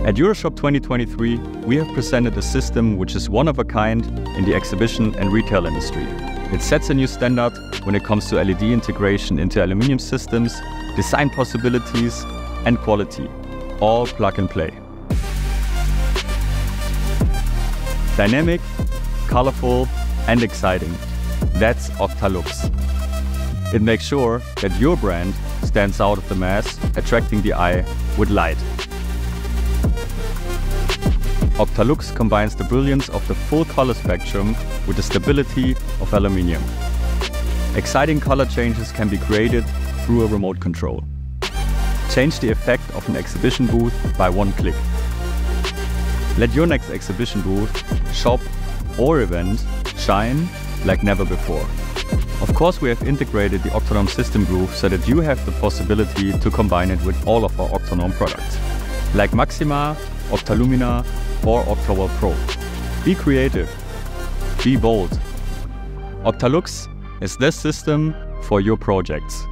At EuroShop 2023, we have presented a system which is one of a kind in the exhibition and retail industry. It sets a new standard when it comes to LED integration into aluminum systems, design possibilities, and quality, all plug and play. Dynamic, colorful, and exciting. That's OCTALUX. It makes sure that your brand stands out of the mass, attracting the eye with light. OCTALUX combines the brilliance of the full color spectrum with the stability of aluminium. Exciting color changes can be created through a remote control. Change the effect of an exhibition booth by one click. Let your next exhibition booth, shop, or event shine like never before. Of course, we have integrated the OCTANORM system groove so that you have the possibility to combine it with all of our OCTANORM products, like Maxima, OCTALUMINA, or OCTAWELL Pro. Be creative, be bold. OCTALUX is the system for your projects.